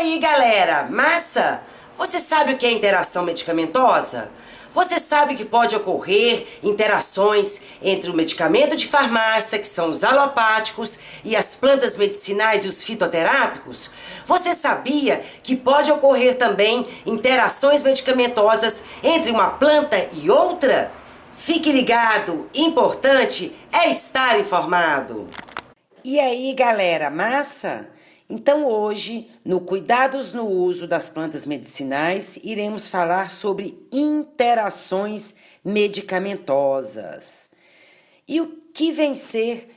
aí, galera? Massa? Você sabe o que é interação medicamentosa? Você sabe que pode ocorrer interações entre o medicamento de farmácia, que são os alopáticos, e as plantas medicinais e os fitoterápicos? Você sabia que pode ocorrer também interações medicamentosas entre uma planta e outra? Fique ligado, importante é estar informado. E aí, galera, massa? Então hoje, no Cuidados no Uso das Plantas Medicinais, iremos falar sobre interações medicamentosas. E o que vem ser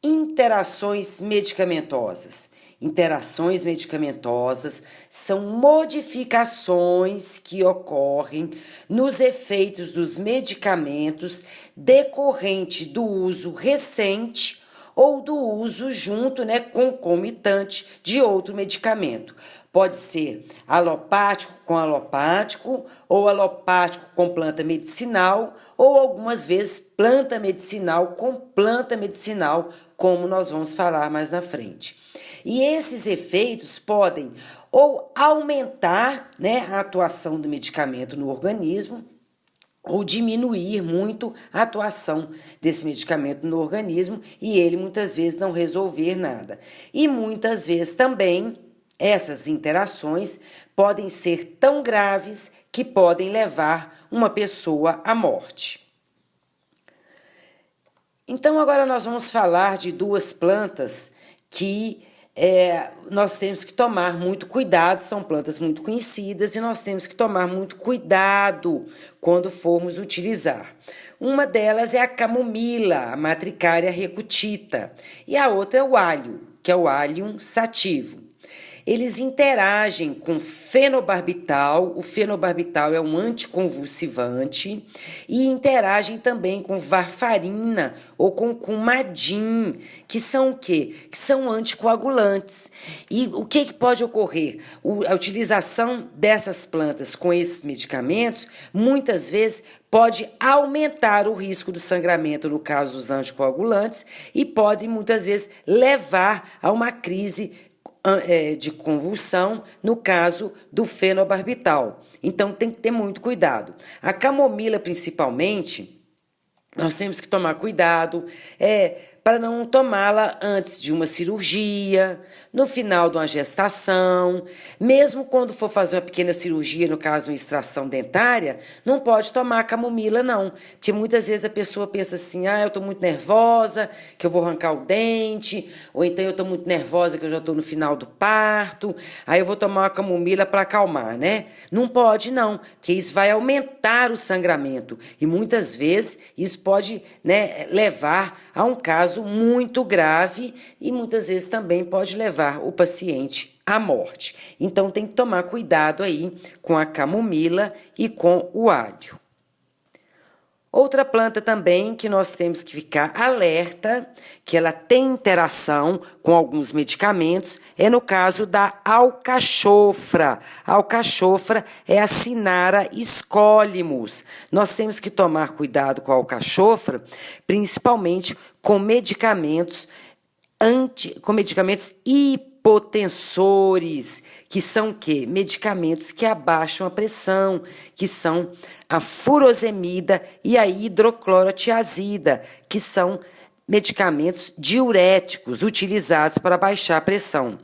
interações medicamentosas? Interações medicamentosas são modificações que ocorrem nos efeitos dos medicamentos decorrente do uso recente ou do uso junto, concomitante de outro medicamento. Pode ser alopático com alopático, ou alopático com planta medicinal, ou algumas vezes planta medicinal com planta medicinal, como nós vamos falar mais na frente. E esses efeitos podem ou aumentar, a atuação do medicamento no organismo, ou diminuir muito a atuação desse medicamento no organismo e ele muitas vezes não resolver nada. E muitas vezes também essas interações podem ser tão graves que podem levar uma pessoa à morte. Então agora nós vamos falar de duas plantas que nós temos que tomar muito cuidado, são plantas muito conhecidas e nós temos que tomar muito cuidado quando formos utilizar. Uma delas é a camomila, a Matricária recutita, e a outra é o alho, que é o Allium sativum. Eles interagem com fenobarbital, o fenobarbital é um anticonvulsivante, e interagem também com varfarina ou com coumadin, que são o quê? Que são anticoagulantes. E o que pode ocorrer? A utilização dessas plantas com esses medicamentos, muitas vezes, pode aumentar o risco do sangramento no caso dos anticoagulantes e pode, muitas vezes, levar a uma crise de convulsão, no caso do fenobarbital. Então, tem que ter muito cuidado. A camomila, principalmente, nós temos que tomar cuidado para não tomá-la antes de uma cirurgia, no final de uma gestação, mesmo quando for fazer uma pequena cirurgia, no caso uma extração dentária, não pode tomar a camomila não, porque muitas vezes a pessoa pensa assim, eu estou muito nervosa, que eu vou arrancar o dente, ou então eu estou muito nervosa, que eu já estou no final do parto, aí eu vou tomar uma camomila para acalmar, Não pode não, porque isso vai aumentar o sangramento, e muitas vezes isso pode, levar a um caso muito grave e muitas vezes também pode levar o paciente à morte. Então tem que tomar cuidado aí com a camomila e com o alho. Outra planta também que nós temos que ficar alerta, que ela tem interação com alguns medicamentos, é no caso da alcachofra. A alcachofra é a Cinara scolymus. Nós temos que tomar cuidado com a alcachofra, principalmente com medicamentos hipotensores, que são o quê? Medicamentos que abaixam a pressão, que são a furosemida e a hidroclorotiazida, que são medicamentos diuréticos utilizados para baixar a pressão.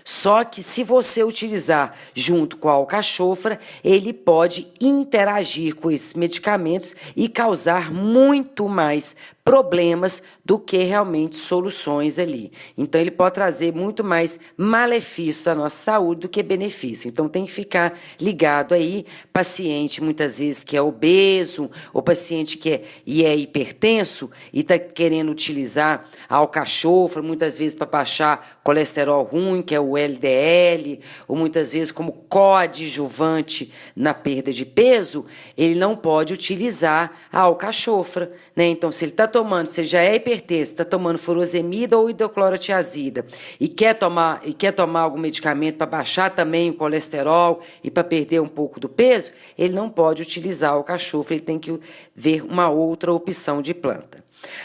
Só que se você utilizar junto com a alcachofra, ele pode interagir com esses medicamentos e causar muito mais problemas do que realmente soluções ali. Então, ele pode trazer muito mais malefícios à nossa saúde do que benefício. Então, tem que ficar ligado aí, paciente muitas vezes que é obeso, ou paciente que é hipertenso e está querendo utilizar a alcachofra, muitas vezes para baixar colesterol ruim, que é o LDL, ou muitas vezes como coadjuvante na perda de peso, ele não pode utilizar a alcachofra, Então, se ele está tomando, se já é hipertenso, está tomando furosemida ou hidroclorotiazida e quer tomar algum medicamento para baixar também o colesterol e para perder um pouco do peso, ele não pode utilizar o alcachofra, ele tem que ver uma outra opção de planta.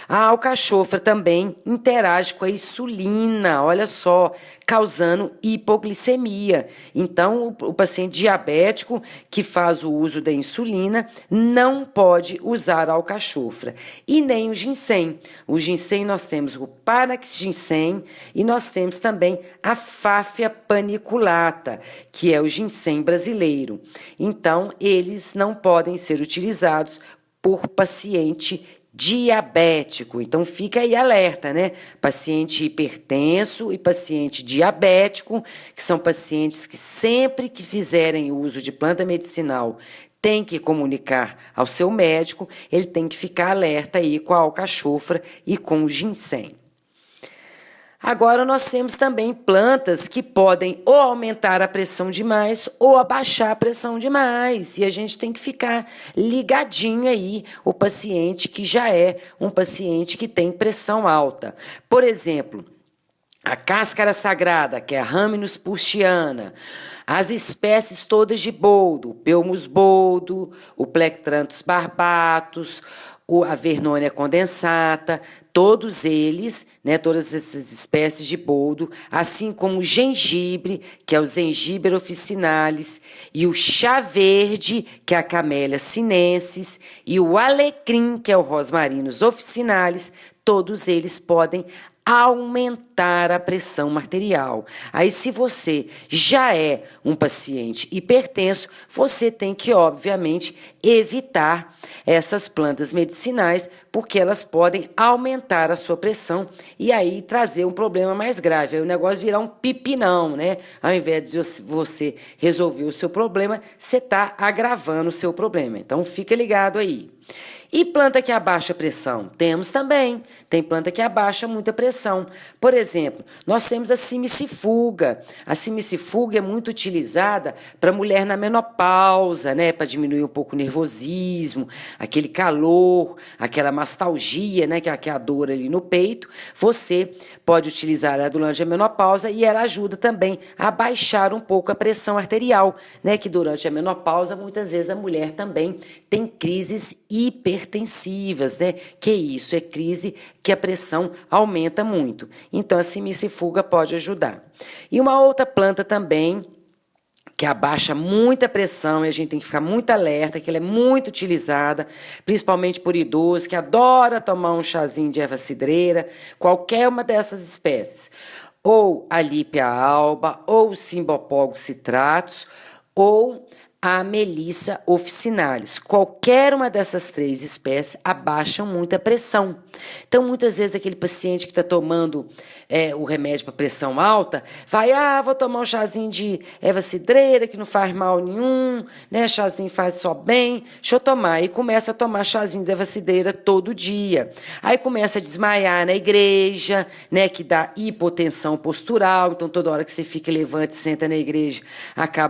A alcachofra também interage com a insulina, olha só, causando hipoglicemia. Então, o paciente diabético que faz o uso da insulina não pode usar a alcachofra e nem o ginseng. O ginseng nós temos o Panax ginseng e nós temos também a Fáfia paniculata, que é o ginseng brasileiro. Então, eles não podem ser utilizados por paciente diabético. Então fica aí alerta, né? Paciente hipertenso e paciente diabético, que são pacientes que sempre que fizerem uso de planta medicinal tem que comunicar ao seu médico, ele tem que ficar alerta aí com a alcachofra e com o ginseng. Agora nós temos também plantas que podem ou aumentar a pressão demais ou abaixar a pressão demais. E a gente tem que ficar ligadinho aí o paciente que já é um paciente que tem pressão alta. Por exemplo, a cáscara sagrada, que é a Rhamnus purtiana, as espécies todas de boldo, o Pelmus boldo, o Plectranthus barbatus, a Vernonia condensata, todos eles, né, todas essas espécies de boldo, assim como o gengibre, que é o Zengiber officinalis, e o chá verde, que é a Camellia sinensis, e o alecrim, que é o Rosmarinus officinalis, todos eles podem aumentar a pressão arterial. Aí, se você já é um paciente hipertenso, você tem que, obviamente, evitar essas plantas medicinais, porque elas podem aumentar a sua pressão e aí trazer um problema mais grave. Aí o negócio virar um pipinão, né? Ao invés de você resolver o seu problema, você está agravando o seu problema. Então, fica ligado aí. E planta que abaixa a pressão? Temos também. Tem planta que abaixa muita pressão. Por exemplo, nós temos a simicifuga. A simicifuga é muito utilizada para mulher na menopausa, né? Para diminuir um pouco o nervosismo, aquele calor, aquela mastalgia, né? Que é a dor ali no peito. Você pode utilizar ela durante a menopausa e ela ajuda também a baixar um pouco a pressão arterial, né? Que durante a menopausa, muitas vezes a mulher também tem crises hipertensivas, né? Que isso é crise que a pressão aumenta muito. Então, a simicifuga pode ajudar. E uma outra planta também que abaixa muita pressão e a gente tem que ficar muito alerta, que ela é muito utilizada, principalmente por idosos que adora tomar um chazinho de erva cidreira, qualquer uma dessas espécies, ou a Lípia alba, ou o Cymbopogon citratus, ou a Melissa officinalis. Qualquer uma dessas três espécies abaixam muito a pressão. Então, muitas vezes, aquele paciente que está tomando o remédio para pressão alta, vai, vou tomar um chazinho de erva cidreira, que não faz mal nenhum, né? Chazinho faz só bem, deixa eu tomar. E começa a tomar chazinho de erva cidreira todo dia. Aí começa a desmaiar na igreja, né? Que dá hipotensão postural, então toda hora que você fica levante e senta na igreja,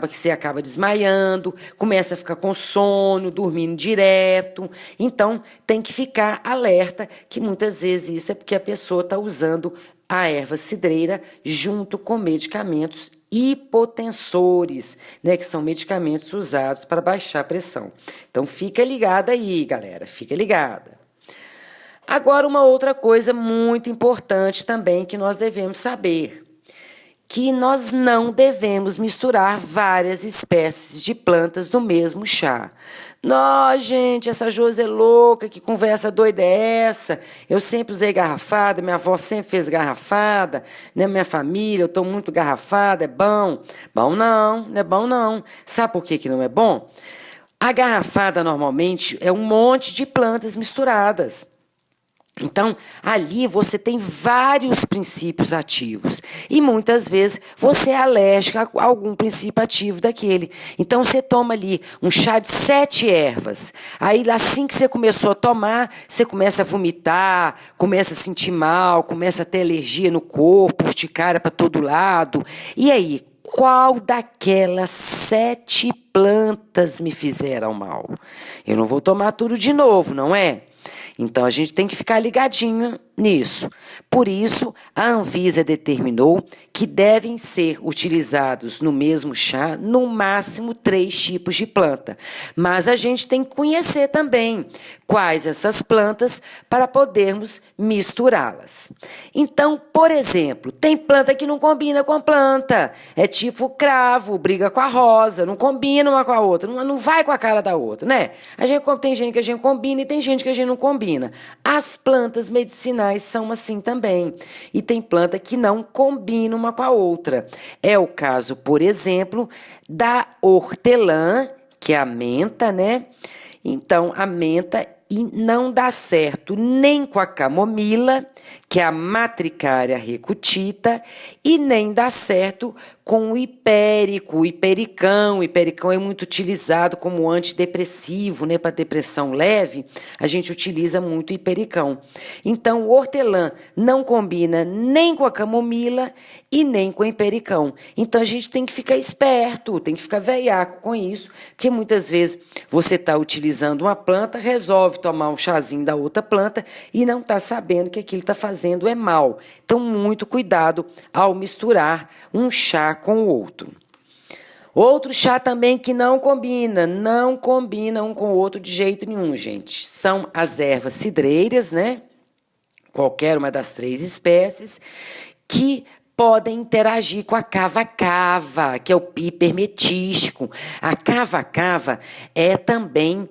você acaba desmaiando, começa a ficar com sono, dormindo direto. Então, tem que ficar alerta que muitas vezes isso é porque a pessoa está usando a erva cidreira junto com medicamentos hipotensores, né, que são medicamentos usados para baixar a pressão. Então, fica ligada aí, galera, fica ligada. Agora, uma outra coisa muito importante também que nós devemos saber, que nós não devemos misturar várias espécies de plantas no mesmo chá. Nossa, gente, essa Josi é louca, que conversa doida é essa? Eu sempre usei garrafada, minha avó sempre fez garrafada, né? Minha família, eu estou muito garrafada, é bom? Bom não é bom não. Sabe por que não é bom? A garrafada, normalmente, é um monte de plantas misturadas. Então, ali você tem vários princípios ativos e muitas vezes você é alérgica a algum princípio ativo daquele. Então, você toma ali um chá de 7 ervas. Aí, assim que você começou a tomar, você começa a vomitar, começa a sentir mal, começa a ter alergia no corpo, urticária para todo lado. E aí, qual daquelas 7 plantas me fizeram mal? Eu não vou tomar tudo de novo, não é? Então, a gente tem que ficar ligadinho nisso. Por isso, a Anvisa determinou que devem ser utilizados no mesmo chá, no máximo 3 tipos de planta. Mas a gente tem que conhecer também quais essas plantas para podermos misturá-las. Então, por exemplo, tem planta que não combina com a planta. É tipo cravo, briga com a rosa, não combina uma com a outra, não vai com a cara da outra, né? Tem gente que a gente combina e tem gente que a gente não combina. As plantas medicinais são assim também. E tem planta que não combina uma com a outra. É o caso, por exemplo, da hortelã, que é a menta, né? Então, a menta não dá certo nem com a camomila, que é a Matricária recutita, e nem dá certo com o hipérico, o hipericão. O hipericão é muito utilizado como antidepressivo, né? Para depressão leve, a gente utiliza muito o hipericão. Então, o hortelã não combina nem com a camomila e nem com o hipericão. Então, a gente tem que ficar esperto, tem que ficar veiaco com isso, porque muitas vezes você está utilizando uma planta, resolve tomar um chazinho da outra planta e não está sabendo que aquilo está fazendo é mal. Então, muito cuidado ao misturar um chá com o outro. Outro chá também que não combina um com o outro de jeito nenhum, gente. São as ervas cidreiras, né? Qualquer uma das 3 espécies, que podem interagir com a cava-cava, que é o pipermetístico. A cava-cava é também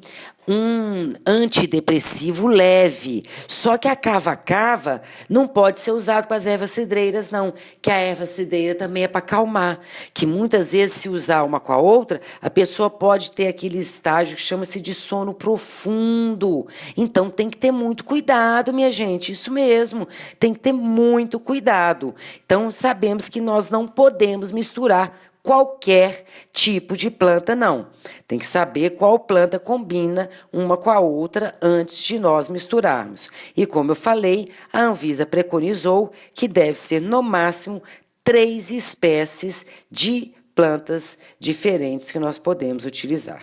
um antidepressivo leve. Só que a cava-cava não pode ser usado com as ervas cidreiras, não. Que a erva cidreira também é para acalmar. Que muitas vezes, se usar uma com a outra, a pessoa pode ter aquele estágio que chama-se de sono profundo. Então, tem que ter muito cuidado, minha gente. Isso mesmo. Tem que ter muito cuidado. Então, sabemos que nós não podemos misturar qualquer tipo de planta, não. Tem que saber qual planta combina uma com a outra antes de nós misturarmos. E como eu falei, a Anvisa preconizou que deve ser no máximo 3 espécies de plantas diferentes que nós podemos utilizar.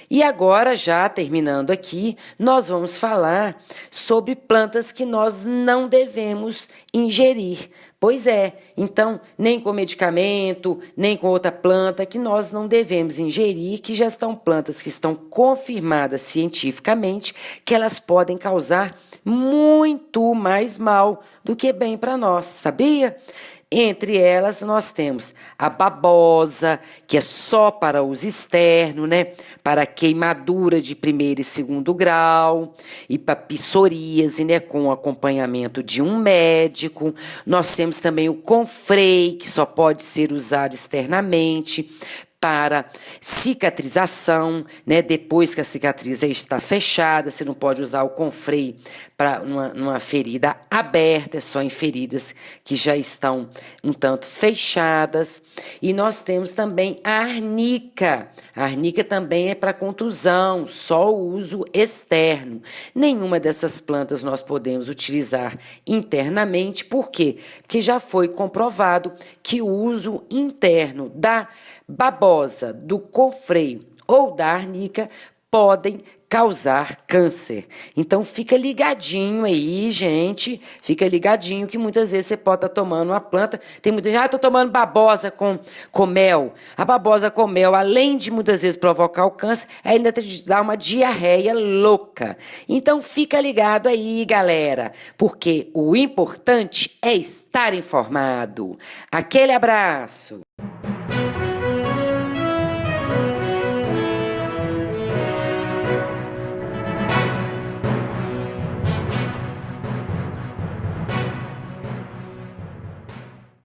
E agora, já terminando aqui, nós vamos falar sobre plantas que nós não devemos ingerir. Pois é, então, nem com medicamento, nem com outra planta que nós não devemos ingerir, que já estão plantas que estão confirmadas cientificamente que elas podem causar muito mais mal do que bem para nós, sabia? Entre elas, nós temos a babosa, que é só para uso externo, né? Para queimadura de 1º e 2º grau, e para psoríase, né? Com acompanhamento de um médico. Nós temos também o confrei, que só pode ser usado externamente, para cicatrização, né? Depois que a cicatriz está fechada, você não pode usar o confrei para numa ferida aberta, é só em feridas que já estão um tanto fechadas. E nós temos também a arnica. A arnica também é para contusão, só o uso externo. Nenhuma dessas plantas nós podemos utilizar internamente. Por quê? Porque já foi comprovado que o uso interno da babosa, do confrei ou da arnica podem causar câncer. Então, fica ligadinho aí, gente. Fica ligadinho que muitas vezes você pode estar tomando uma planta. Tem muita gente, estou tomando babosa com mel. A babosa com mel, além de muitas vezes provocar o câncer, ainda te dá uma diarreia louca. Então, fica ligado aí, galera, porque o importante é estar informado. Aquele abraço.